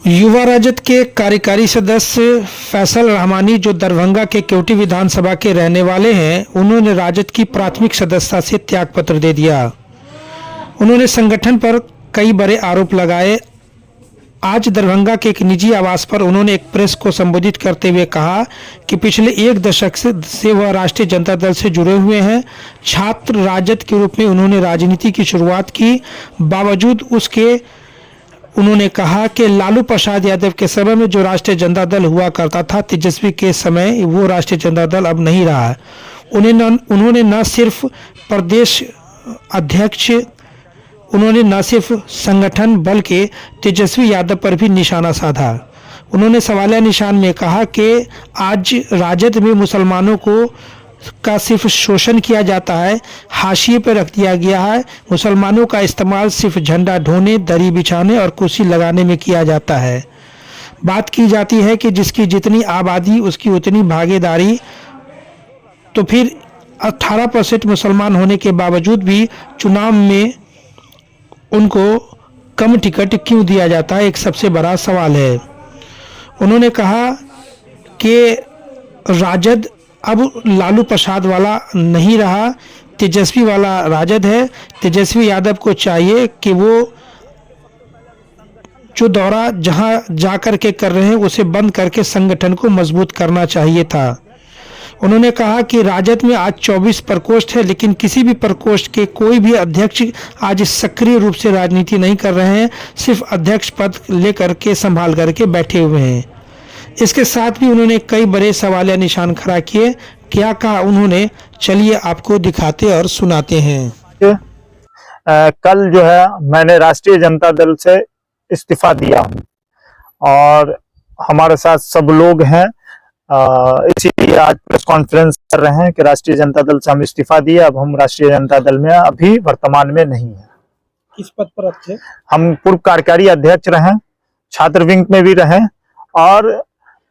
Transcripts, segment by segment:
युवा राजद के कार्यकारी सदस्य फैसल रहमानी, जो दरभंगा के केवटी विधानसभा के रहने वाले हैं, उन्होंने राजद की प्राथमिक सदस्यता से त्यागपत्र दे दिया। उन्होंने संगठन पर कई बड़े आरोप लगाए। आज दरभंगा के एक निजी आवास पर उन्होंने एक प्रेस को संबोधित करते हुए कहा कि पिछले एक दशक से वह राष्ट्रीय जनता दल से जुड़े हुए हैं। छात्र राजद के रूप में उन्होंने राजनीति की शुरुआत की। बावजूद उसके उन्होंने कहा कि लालू प्रसाद यादव के समय में जो राष्ट्रीय जनता दल हुआ करता था, तेजस्वी के समय वो राष्ट्रीय जनता दल अब नहीं रहा है। उन्होंने न सिर्फ प्रदेश अध्यक्ष, उन्होंने न सिर्फ संगठन बल्कि तेजस्वी यादव पर भी निशाना साधा। उन्होंने सवालिया निशान में कहा कि आज राजद में मुसलमानों का सिर्फ शोषण किया जाता है, हाशिए पर रख दिया गया है। मुसलमानों का इस्तेमाल सिर्फ झंडा ढोने, दरी बिछाने और कुर्सी लगाने में किया जाता है। बात की जाती है कि जिसकी जितनी आबादी उसकी उतनी भागीदारी, तो फिर 18% मुसलमान होने के बावजूद भी चुनाव में उनको कम टिकट क्यों दिया जाता है, एक सबसे बड़ा सवाल है। उन्होंने कहा कि राजद अब लालू प्रसाद वाला नहीं रहा, तेजस्वी वाला राजद है। तेजस्वी यादव को चाहिए कि वो जो दौरा जहां जाकर के कर रहे हैं उसे बंद करके संगठन को मजबूत करना चाहिए था। उन्होंने कहा कि राजद में आज 24 प्रकोष्ठ है, लेकिन किसी भी प्रकोष्ठ के कोई भी अध्यक्ष आज सक्रिय रूप से राजनीति नहीं कर रहे हैं, सिर्फ अध्यक्ष पद लेकर के संभाल करके बैठे हुए हैं। इसके साथ भी उन्होंने कई बड़े सवालिया निशान खड़ा किए। क्या कहा उन्होंने, चलिए आपको दिखाते और सुनाते हैं। कल जो है मैंने राष्ट्रीय जनता दल से इस्तीफा दिया और हमारे साथ सब लोग हैं, इसीलिए आज प्रेस कॉन्फ्रेंस कर रहे हैं कि राष्ट्रीय जनता दल से हम इस्तीफा दिए, अब हम राष्ट्रीय जनता दल में अभी वर्तमान में नहीं है। किस पद पर थे? हम पूर्व कार्यकारी अध्यक्ष रहे, छात्र विंग में भी रहे और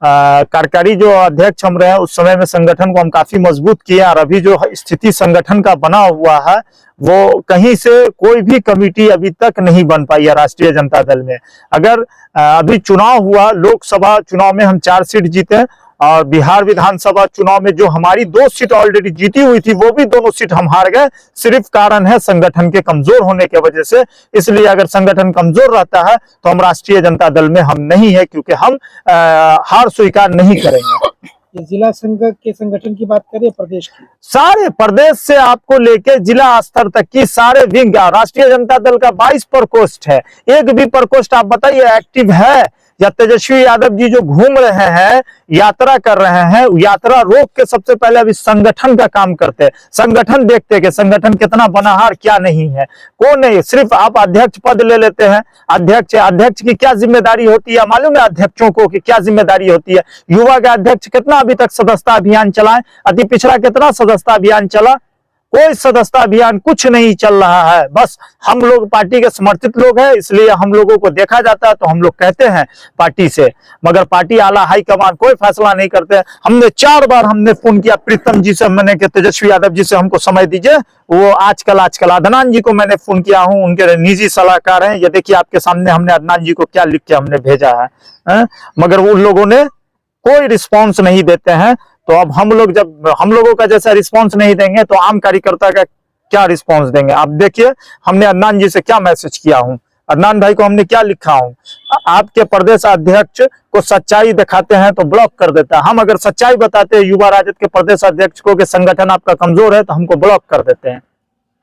कार्यकारी जो अध्यक्ष हम रहे उस समय में संगठन को हम काफी मजबूत किए। और अभी जो स्थिति संगठन का बना हुआ है वो कहीं से कोई भी कमेटी अभी तक नहीं बन पाई है राष्ट्रीय जनता दल में। अगर अभी चुनाव हुआ, लोकसभा चुनाव में हम 4 सीट जीते और बिहार विधानसभा चुनाव में जो हमारी 2 सीट ऑलरेडी जीती हुई थी वो भी दोनों सीट हम हार गए। सिर्फ कारण है संगठन के कमजोर होने की वजह से। इसलिए अगर संगठन कमजोर रहता है तो हम राष्ट्रीय जनता दल में हम नहीं है, क्योंकि हम हार स्वीकार नहीं करेंगे। जिला संघ के संगठन की बात करें, प्रदेश की सारे प्रदेश से आपको लेके जिला स्तर तक की सारे विंग, राष्ट्रीय जनता दल का 22 प्रकोष्ठ है। एक भी प्रकोष्ठ आप बताइए एक्टिव है या तेजस्वी यादव जी जो घूम रहे हैं, यात्रा कर रहे हैं, यात्रा रोक के सबसे पहले अभी संगठन का काम करते हैं। संगठन देखते हैं कि संगठन कितना बनाहार क्या नहीं है। कौन नहीं, सिर्फ आप अध्यक्ष पद ले लेते हैं। अध्यक्ष की क्या जिम्मेदारी होती है मालूम है अध्यक्षों को कि क्या जिम्मेदारी होती है? युवा का अध्यक्ष कितना अभी तक सदस्यता अभियान चलाए, अति पिछड़ा कितना सदस्यता अभियान चला? कोई सदस्यता अभियान कुछ नहीं चल रहा है। बस हम लोग पार्टी के समर्थित लोग हैं, इसलिए हम लोगों को देखा जाता है तो हम लोग कहते हैं पार्टी से, मगर पार्टी आला हाईकमान कोई फैसला नहीं करते। हमने 4 बार हमने फोन किया प्रीतम जी से, मैंने कि तेजस्वी यादव जी से हमको समय दीजिए। वो आजकल अदनान जी को मैंने फोन किया हूं, उनके निजी सलाहकार हैं। ये देखिए आपके सामने हमने अदनान जी को क्या लिख के हमने भेजा है, मगर उन लोगों ने कोई रिस्पॉन्स नहीं देते हैं। तो अब हम लोग जब हम लोगों का जैसा रिस्पांस नहीं देंगे तो आम कार्यकर्ता का क्या रिस्पांस देंगे? आप देखिए हमने अदनान जी से क्या मैसेज किया हूं, अदनान भाई को हमने क्या लिखा हूं। आपके प्रदेश अध्यक्ष को सच्चाई दिखाते हैं तो ब्लॉक कर देता है। हम अगर सच्चाई बताते हैं युवा राजद के प्रदेश अध्यक्ष को कि संगठन आपका कमजोर है तो हमको ब्लॉक कर देते हैं।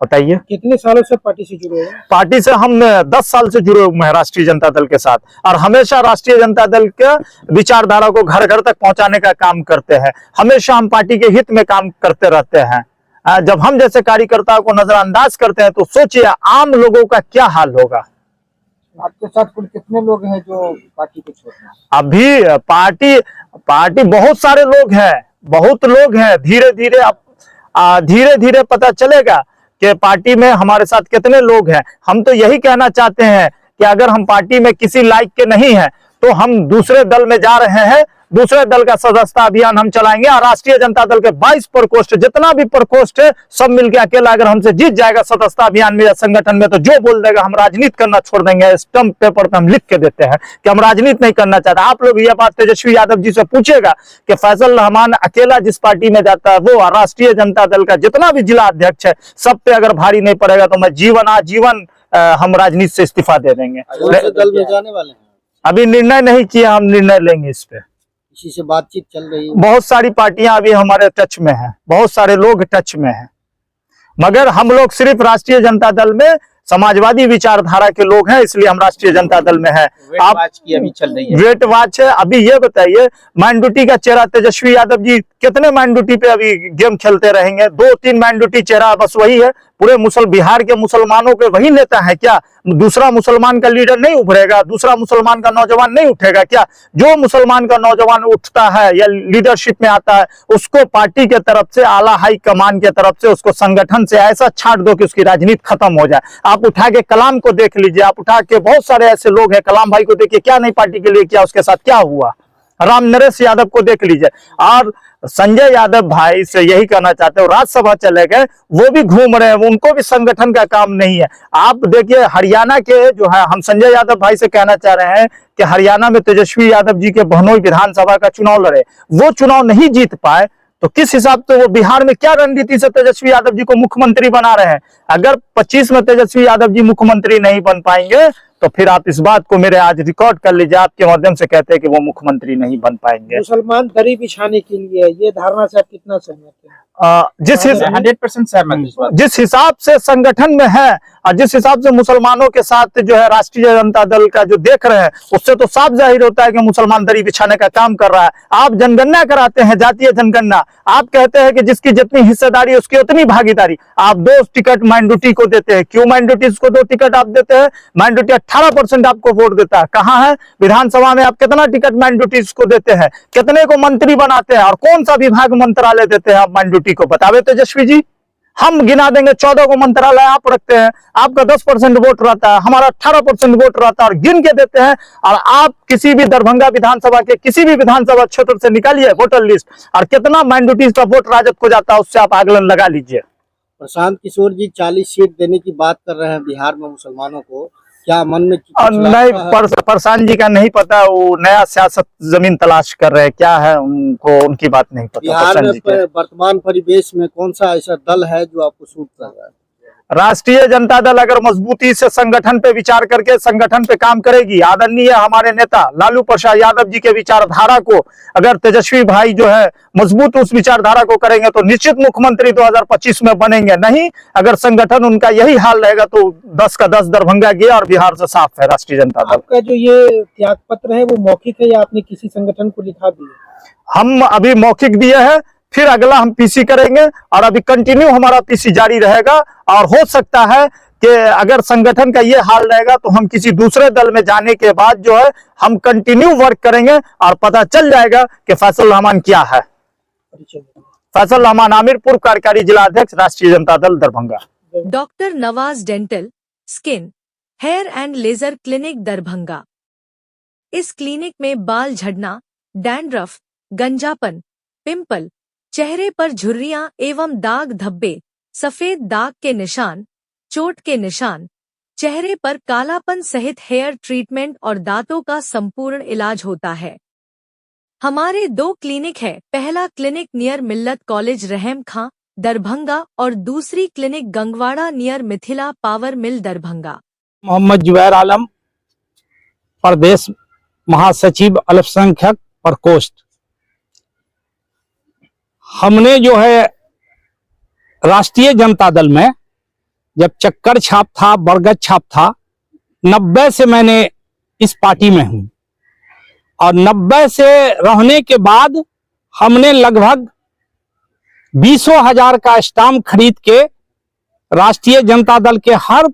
बताइए कितने सालों से पार्टी से जुड़े हैं? पार्टी से हम 10 साल से जुड़े हुए हैं राष्ट्रीय जनता दल के साथ, और हमेशा राष्ट्रीय जनता दल के विचारधारा को घर घर तक पहुंचाने का काम करते हैं। हमेशा हम पार्टी के हित में काम करते रहते हैं। जब हम जैसे कार्यकर्ताओं को नजरअंदाज करते हैं तो सोचिए आम लोगों का क्या हाल होगा। आपके साथ कुल कितने लोग हैं जो पार्टी को छोड़ रहे हैं? अभी पार्टी बहुत सारे लोग हैं, बहुत लोग हैं। धीरे धीरे पता चलेगा कि पार्टी में हमारे साथ कितने लोग हैं। हम तो यही कहना चाहते हैं कि अगर हम पार्टी में किसी लायक के नहीं हैं तो हम दूसरे दल में जा रहे हैं दूसरे दल का सदस्यता अभियान हम चलाएंगे और राष्ट्रीय जनता दल के 22 प्रकोष्ठ, जितना भी प्रकोष्ठ है सब मिलकर अकेला अगर हमसे जीत जाएगा सदस्यता अभियान में या संगठन में, तो जो बोल देगा हम राजनीति करना छोड़ देंगे। स्टंप पेपर पे हम लिख के देते हैं कि हम राजनीति नहीं करना चाहते। आप लोग ये बात तेजस्वी यादव जी से पूछेगा कि फैसल रहमान अकेला जिस पार्टी में जाता है वो राष्ट्रीय जनता दल का जितना भी जिला अध्यक्ष है सब पे अगर भारी नहीं पड़ेगा तो मैं जीवन आजीवन हम राजनीति से इस्तीफा दे देंगे। दल में जाने वाले हैं? अभी निर्णय नहीं किया, हम निर्णय लेंगे इस पे। किसी से बातचीत चल रही है? बहुत सारी पार्टियां अभी हमारे टच में हैं, बहुत सारे लोग टच में हैं, मगर हम लोग सिर्फ राष्ट्रीय जनता दल में समाजवादी विचारधारा के लोग हैं, इसलिए हम राष्ट्रीय जनता दल में हैं। आप की अभी चल रही है वेट वॉच है। अभी ये बताइए, माइंडूटी का चेहरा तेजस्वी यादव जी कितने माइंडूटी पे अभी गेम खेलते रहेंगे? 2-3 माइंडूटी चेहरा बस वही है। पूरे बिहार के मुसलमानों के वही नेता है क्या? दूसरा मुसलमान का लीडर नहीं उभरेगा? दूसरा मुसलमान का नौजवान नहीं उठेगा क्या? जो मुसलमान का नौजवान उठता है या लीडरशिप में आता है उसको पार्टी के तरफ से, आला हाई कमान के तरफ से, उसको संगठन से ऐसा छाट दो कि उसकी राजनीति खत्म हो जाए। आप उठा के कलाम को देख लीजिए, आप उठा के बहुत सारे ऐसे लोग हैं, कलाम भाई को देखिए क्या नहीं पार्टी के लिए किया, उसके साथ क्या हुआ। राम नरेश यादव को देख लीजिए। और संजय यादव भाई से यही कहना चाहते हो, राज्यसभा चले गए, वो भी घूम रहे हैं, उनको भी संगठन का काम नहीं है। आप देखिए हरियाणा के जो है, हम संजय यादव भाई से कहना चाह रहे हैं कि हरियाणा में तेजस्वी यादव जी के बहनोई विधानसभा का चुनाव लड़े, वो चुनाव नहीं जीत पाए, तो किस हिसाब से वो बिहार में क्या रणनीति से तेजस्वी यादव जी को मुख्यमंत्री बना रहे हैं? अगर 25 में तेजस्वी यादव जी मुख्यमंत्री नहीं बन पाएंगे तो फिर आप इस बात को मेरे आज रिकॉर्ड कर लीजिए, आपके माध्यम से कहते हैं कि वो मुख्यमंत्री नहीं बन पाएंगे। मुसलमान दरी बिछाने के लिए ये धारणा से आप कितना सहमत हैं? 100% सहमत। जिस हिसाब से संगठन में है और जिस हिसाब से मुसलमानों के साथ जो है राष्ट्रीय जनता दल का जो देख रहे हैं, उससे तो साफ जाहिर होता है कि मुसलमान दरी बिछाने का काम कर रहा है। आप जनगणना कराते हैं, जातीय जनगणना, आप कहते हैं कि जिसकी जितनी हिस्सेदारी उसकी उतनी भागीदारी। आप 2 टिकट माइंडूटी को देते हैं, क्यों माइंडूटी को 2 टिकट आप देते हैं? माइंडूटी 18% आपको वोट देता है, कहाँ है? विधानसभा में आप कितना टिकट माइंडूटी को देते हैं? कितने को मंत्री बनाते हैं और कौन सा विभाग मंत्रालय देते हैं आप माइंडूटी को? बतावे तेजस्वी जी, हम गिना देंगे 14 को मंत्रालय आप रखते हैं, आपका 10% वोट रहता है, हमारा 18% वोट रहता है और गिन के देते हैं। और आप किसी भी दरभंगा विधानसभा के किसी भी विधानसभा क्षेत्र से निकालिए वोटर लिस्ट और कितना माइनॉरिटीज का वोट राजद को जाता है, उससे आप आकलन लगा लीजिए। प्रशांत किशोर जी 40 सीट देने की बात कर रहे हैं बिहार में मुसलमानों को, क्या मन में नहीं, प्रशांत जी का नहीं पता, वो नया सियासत जमीन तलाश कर रहे हैं, क्या है उनको, उनकी बात नहीं पता। बिहार में वर्तमान परिवेश में कौन सा ऐसा दल है जो आपको सूट कर रहा है? राष्ट्रीय जनता दल अगर मजबूती से संगठन पे विचार करके संगठन पे काम करेगी, आदरणीय हमारे नेता लालू प्रसाद यादव जी के विचारधारा को अगर तेजस्वी भाई जो है मजबूत उस विचारधारा को करेंगे तो निश्चित मुख्यमंत्री 2025 में बनेंगे। नहीं, अगर संगठन उनका यही हाल रहेगा तो 10 का 10 दरभंगा गया और बिहार से साफ है राष्ट्रीय जनता दल। आपका जो ये त्याग पत्र है वो मौखिक है या आपने किसी संगठन को लिखा भी है? हम अभी मौखिक दिए हैं, फिर अगला हम पीसी करेंगे और अभी कंटिन्यू हमारा पीसी जारी रहेगा। और हो सकता है कि अगर संगठन का ये हाल रहेगा तो हम किसी दूसरे दल में जाने के बाद जो है हम कंटिन्यू वर्क करेंगे और पता चल जाएगा कि फैसल रहमान क्या है। फैसल रहमान आमिर, पूर्व कार्यकारी जिला अध्यक्ष, Rashtriya Janata Dal Darbhanga. Doctor Nawaz dental, skin, hair and laser clinic Darbhanga. इस क्लिनिक में बाल झड़ना, डैंड्रफ, गंजापन, पिंपल, चेहरे पर झुर्रियां एवं दाग धब्बे, सफेद दाग के निशान, चोट के निशान, चेहरे पर कालापन सहित हेयर ट्रीटमेंट और दांतों का संपूर्ण इलाज होता है। हमारे 2 क्लिनिक है, पहला क्लिनिक नियर मिल्लत कॉलेज रहम खां दरभंगा और दूसरी clinic Gangwara near Mithila power mill Darbhanga. Mohammad Zubair Alam, प्रदेश महासचिव अल्पसंख्यक प्रकोष्ठ। हमने जो है राष्ट्रीय जनता दल में जब चक्कर छाप था, बरगद छाप था, 90 से मैंने इस पार्टी में हूं और 90 से रहने के बाद हमने लगभग 20,000 का स्टाम्प खरीद के राष्ट्रीय जनता दल के हर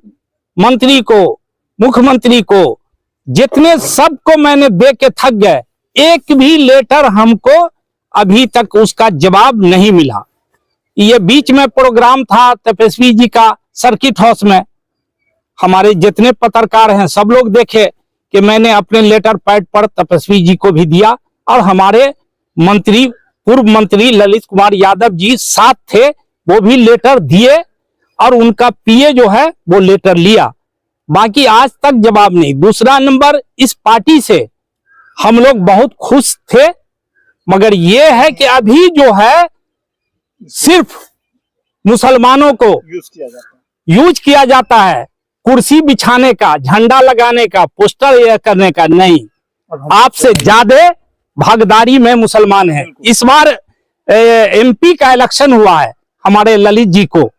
मंत्री को, मुख्यमंत्री को, जितने सबको मैंने दे के थक गए। एक भी लेटर हमको अभी तक उसका जवाब नहीं मिला। ये बीच में प्रोग्राम था तपस्वी जी का सर्किट हाउस में, हमारे जितने पत्रकार हैं सब लोग देखे कि मैंने अपने लेटर पैड पर तपस्वी जी को भी दिया और हमारे मंत्री, पूर्व मंत्री ललित कुमार यादव जी साथ थे, वो भी लेटर दिए और उनका पीए जो है वो लेटर लिया। बाकी आज तक जवाब नहीं। दूसरा नंबर, इस पार्टी से हम लोग बहुत खुश थे, मगर ये है कि अभी जो है सिर्फ मुसलमानों को यूज किया जाता है, कुर्सी बिछाने का, झंडा लगाने का, पोस्टर ये करने का नहीं। आपसे ज्यादा भागीदारी में मुसलमान हैं। इस बार एमपी का इलेक्शन हुआ है, हमारे ललित जी को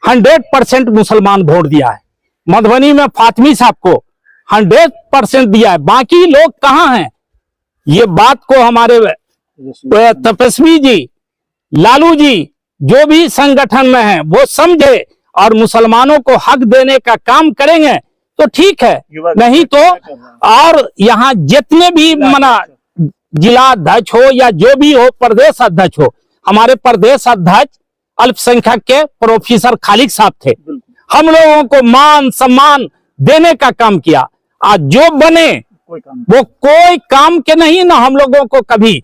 100% मुसलमान वोट दिया है। मधुबनी में फातिमी साहब को 100% दिया है। बाकी लोग कहाँ हैं? ये बात को हमारे तपस्वी जी, लालू जी, जो भी संगठन में हैं वो समझे और मुसलमानों को हक देने का काम करेंगे तो ठीक है, नहीं तो और यहाँ जितने भी मना जिला अध्यक्ष हो या जो भी हो, प्रदेश अध्यक्ष हो, हमारे प्रदेश अध्यक्ष अल्पसंख्यक के प्रोफेसर खालिद साहब थे। हम लोगों को मान सम्मान देने का काम किया। आज जो बने वो कोई काम के नहीं ना। हम लोगों को कभी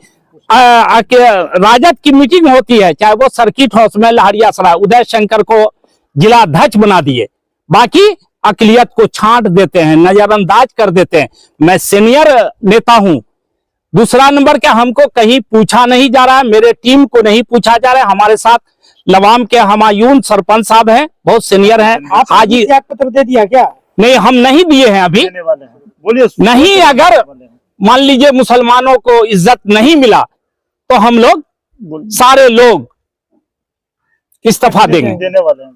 राजद की मीटिंग होती है, चाहे वो सर्किट हाउस में लहरियासराय, उदय शंकर को जिला अध्यक्ष बना दिए, बाकी अकलियत को छांट देते हैं, नजरअंदाज कर देते हैं। मैं सीनियर नेता हूं। दूसरा नंबर क्या, हमको कहीं पूछा नहीं जा रहा है, मेरे टीम को नहीं पूछा जा रहा है। हमारे साथ लवाम के हमायून सरपंच साहब हैं, बहुत सीनियर हैं। आज ही त्याग पत्र दे दिया क्या? नहीं, हम नहीं दिए हैं अभी। बोलिए नहीं, अगर मान लीजिए मुसलमानों को इज्जत नहीं मिला तो हम लोग सारे लोग इस्तीफा देंगे। देने वाले हैं।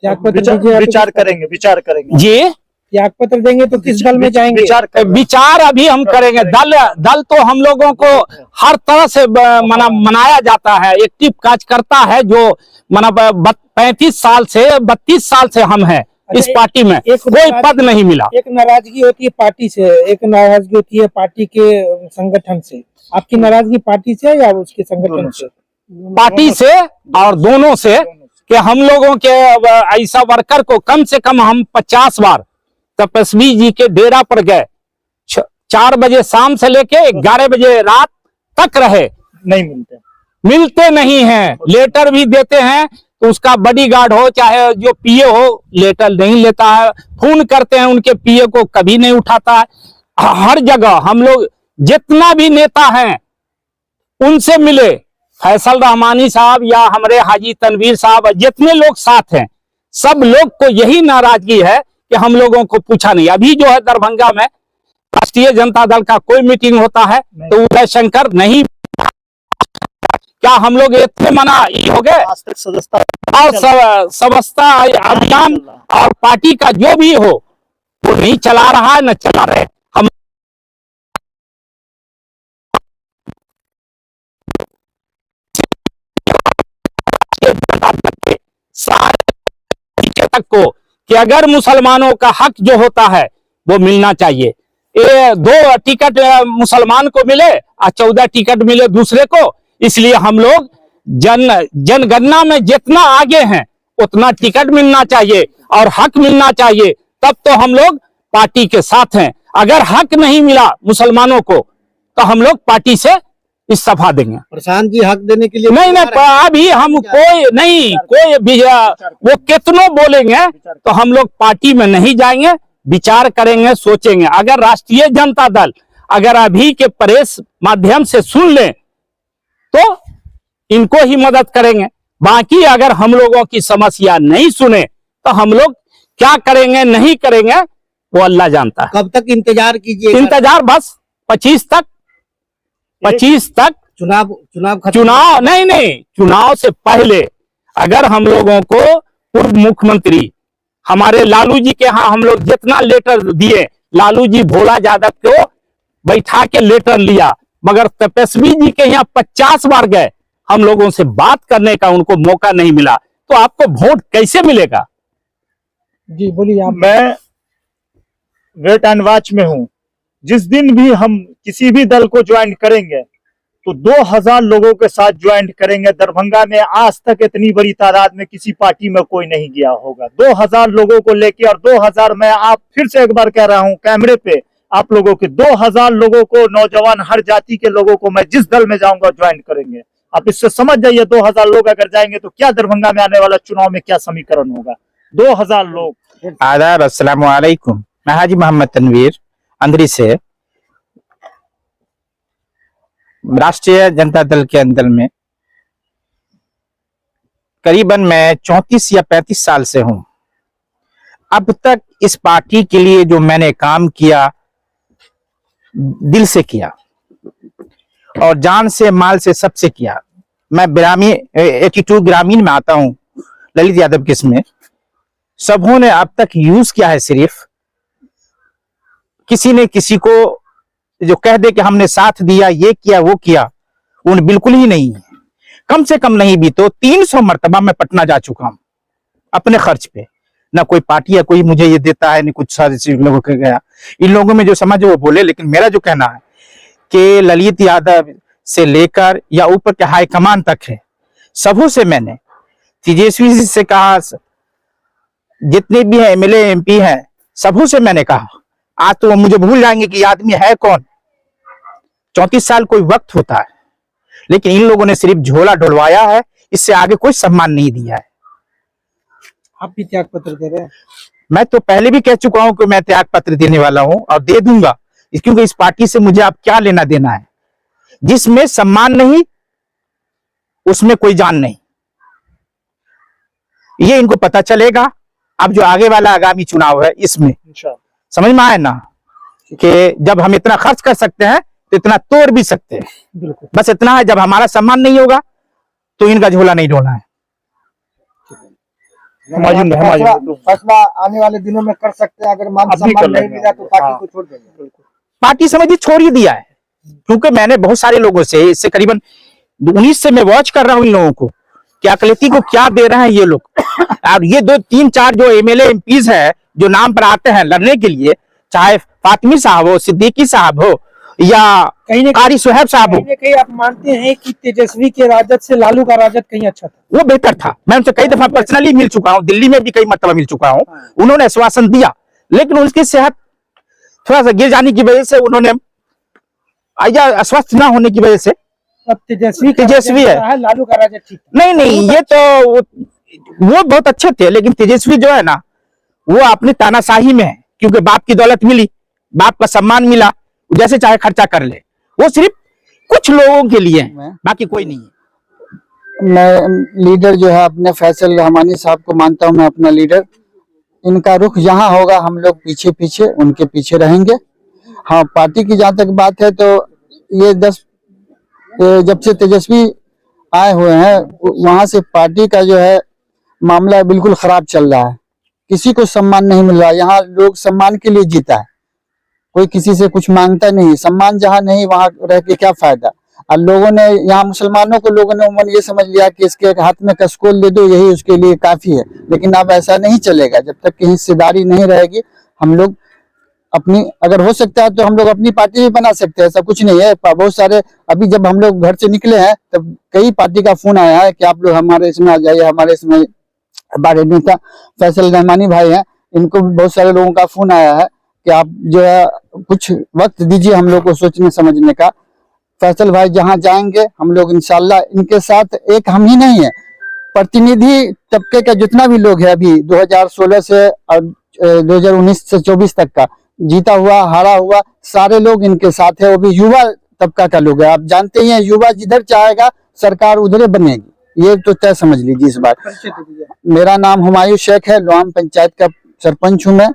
त्याग पत्र दीजिए, विचार करेंगे जी। त्याग पत्र देंगे तो किस दल में जाएंगे? विचार अभी हम करेंगे। दल तो हम लोगों को हर तरह से मनाया जाता है, एक्टिव काज करता है। जो 35 साल से 32 साल से हम हैं इस पार्टी में, कोई पद नहीं मिला। एक नाराजगी होती है पार्टी से, एक नाराजगी होती है पार्टी के संगठन से। आपकी नाराजगी पार्टी से या उसके संगठन से? पार्टी से और दोनों से, कि हम लोगों के ऐसा वर्कर को कम से कम हम 50 बार तपस्वी जी के डेरा पर गए। 4 बजे शाम से लेके 11 बजे रात तक रहे, नहीं मिलते नहीं हैं। लेटर भी देते हैं तो उसका बॉडीगार्ड हो चाहे जो पीए हो, लेटर नहीं लेता है। फोन करते हैं उनके पीए को, कभी नहीं उठाता है। हर जगह हम लोग जितना भी नेता हैं उनसे मिले, फैसल रहमानी साहब या हमारे हाजी तनवीर साहब, जितने लोग साथ हैं, सब लोग को यही नाराजगी है कि हम लोगों को पूछा नहीं। अभी जो है दरभंगा में राष्ट्रीय जनता दल का कोई मीटिंग होता है तो उदय शंकर नहीं, क्या हम लोग इतने मना हो गए? और सदस्यता अभियान और पार्टी का जो भी हो वो नहीं चला रहा है, न चला रहे। हम तक को कि अगर मुसलमानों का हक जो होता है वो मिलना चाहिए। ये 2 टिकट मुसलमान को मिले और 14 टिकट मिले दूसरे को, इसलिए हम लोग जनगणना में जितना आगे हैं उतना टिकट मिलना चाहिए और हक मिलना चाहिए, तब तो हम लोग पार्टी के साथ हैं। अगर हक नहीं मिला मुसलमानों को तो हम लोग पार्टी से इस्तीफा देंगे। प्रशांत जी हक देने के लिए नहीं, अभी हम कोई वो कितनों बोलेंगे तो हम लोग पार्टी में नहीं जाएंगे, विचार करेंगे, सोचेंगे। अगर राष्ट्रीय जनता दल अगर अभी के प्रेस माध्यम से सुन ले तो इनको ही मदद करेंगे। बाकी अगर हम लोगों की समस्या नहीं सुने तो हम लोग क्या करेंगे नहीं करेंगे वो अल्लाह जानता है। कब तक इंतजार कीजिए? इंतजार बस 25 तक चुनाव नहीं, चुनाव से पहले अगर हम लोगों को पूर्व मुख्यमंत्री हमारे लालू जी के यहाँ हम लोग जितना लेटर दिए, लालू जी भोला यादव को बैठा के लेटर लिया, मगर तपस्वी जी के यहाँ 50 बार गए, हम लोगों से बात करने का उनको मौका नहीं मिला, तो आपको वोट कैसे मिलेगा? जी बोलिए आप। मैं वेट एंड वॉच में हूं। जिस दिन भी हम किसी भी दल को ज्वाइन करेंगे तो 2000 लोगों के साथ ज्वाइन करेंगे। दरभंगा में आज तक इतनी बड़ी तादाद में किसी पार्टी में कोई नहीं गया होगा। 2000 लोगों को लेके, और 2000 मैं आप फिर से एक बार कह रहा हूं कैमरे पे, आप लोगों के 2000 लोगों को, नौजवान हर जाति के लोगों को मैं जिस दल में जाऊंगा ज्वाइन करेंगे। आप इससे समझ जाइए 2000 लोग अगर जाएंगे तो क्या दरभंगा में आने वाला चुनाव में क्या समीकरण होगा। 2000 लोग। आदाब, अस्सलाम वालेकुम। मैं हाजी मोहम्मद तनवीर अंदरी से राष्ट्रीय जनता दल के अंदर में करीबन मैं 34 या 35 साल से हूं। अब तक इस पार्टी के लिए जो मैंने काम किया दिल से किया और जान से, माल से, सबसे किया। मैं 82 ग्रामीण में आता हूं, ललित यादव किस्म में। सबों ने अब तक यूज किया है, सिर्फ किसी ने किसी को जो कह दे कि हमने साथ दिया, ये किया, वो किया, उन बिल्कुल ही नहीं है। कम से कम नहीं भी तो 300 मरतबा मैं पटना जा चुका हूं अपने खर्च पे। ना कोई पार्टी या कोई मुझे ये देता है, नहीं कुछ सारे लोगों को गया। इन लोगों में जो समझ वो बोले, लेकिन मेरा जो कहना है कि ललित यादव से लेकर या ऊपर के हाईकमान तक है, सबों से मैंने, तेजस्वी जी से कहा, जितने भी हैं एमएलए एमपी हैं, सबों से मैंने कहा। आज तो वो मुझे भूल जाएंगे कि आदमी है कौन। 34 साल कोई वक्त होता है, लेकिन इन लोगों ने सिर्फ झोला ढुलवाया है, इससे आगे कोई सम्मान नहीं दिया है। आप भी त्याग पत्र दे रहे हैं? मैं तो पहले भी कह चुका हूं कि मैं त्याग पत्र देने वाला हूं और दे दूंगा, क्योंकि इस पार्टी से मुझे अब क्या लेना देना है। जिसमें सम्मान नहीं, उसमें कोई जान नहीं। ये इनको पता चलेगा अब जो आगे वाला आगामी चुनाव है, इसमें समझ में आए ना कि जब हम इतना खर्च कर सकते हैं तो इतना तोड़ भी सकते हैं। बिल्कुल। बस इतना है, जब हमारा सम्मान नहीं होगा तो इनका झोला नहीं ढोना है। फैसला आने वाले दिनों में कर सकते हैं, अगर मान सम्मान नहीं मिला तो पार्टी को छोड़ देंगे। पार्टी समझिए छोड़ ही दिया है, क्योंकि मैंने बहुत सारे लोगों से, इससे करीबन 19 से मैं वॉच कर रहा हूं इन लोगों को कि अकलियती को क्या दे रहे हैं ये लोग। और ये 2, 3, 4 जो एमएलए एमपीज है जो नाम पर आते हैं लड़ने के लिए, चाहे फातिमी साहब हो, सिद्दीकी साहब हो या कारी सुहेब साहब हो। कहीं आप मानते हैं कि तेजस्वी के राजद से लालू का राजद कहीं अच्छा था? वो बेहतर था। मैं उनसे कई दफा पर्सनली मिल चुका हूं, दिल्ली में भी कई मरतबा मिल चुका हूं। उन्होंने आश्वासन दिया, लेकिन उनकी सेहत थोड़ा सा गिर जाने की वजह से उन्होंने, या अस्वस्थ ना होने की वजह से। अब तेजस्वी है, लालू का राजद ठीक था? नहीं, ये तो वो बहुत अच्छे थे, लेकिन तेजस्वी जो है ना, वो अपनी तानाशाही में है, क्योंकि बाप की दौलत मिली, बाप का सम्मान मिला, जैसे चाहे खर्चा कर ले। वो सिर्फ कुछ लोगों के लिए है, बाकी कोई नहीं है। मैं लीडर जो है अपने फैसल रहमानी साहब को मानता हूं, मैं अपना लीडर। इनका रुख जहां होगा हम लोग पीछे पीछे उनके पीछे रहेंगे। हाँ, पार्टी की जहां तक बात है तो ये जब से तेजस्वी आए हुए हैं वहां से पार्टी का जो है मामला बिल्कुल खराब चल रहा है। किसी को सम्मान नहीं मिल रहा। यहाँ लोग सम्मान के लिए जीता है, कोई किसी से कुछ मांगता नहीं। सम्मान जहाँ नहीं वहां रह के क्या फायदा। और लोगों ने यहाँ मुसलमानों को लोगों ने उम्र ये समझ लिया कि इसके हाथ में कसकोल दे दो, यही उसके लिए काफी है। लेकिन अब ऐसा नहीं चलेगा। जब तक कि हिस्सेदारी नहीं रहेगी, हम लोग अपनी, अगर हो सकता है तो हम लोग अपनी पार्टी भी बना सकते हैं, ऐसा कुछ नहीं है। बहुत सारे, अभी जब हम लोग घर से निकले हैं तब कई पार्टी का फोन आया है कि आप लोग हमारे इसमें आ जाइए, हमारे इसमें। हमारे नेता फैसल रहमानी भाई हैं, इनको बहुत सारे लोगों का फोन आया है कि आप जो है कुछ वक्त दीजिए हम लोग को सोचने समझने का। फैसल भाई जहां जाएंगे हम लोग इंशाल्लाह इनके साथ, एक हम ही नहीं है, प्रतिनिधि तबके का जितना भी लोग है अभी 2016 से और 2019 से 24 तक का जीता हुआ हारा हुआ सारे लोग इनके साथ है। वो भी युवा तबका का लोग है। आप जानते ही हैं, युवा जिधर चाहेगा सरकार उधर बनेगी, ये तो तय समझ लीजिए इस बार। मेरा नाम हुमायूं शेख है, लोआम पंचायत का सरपंच हूं मैं।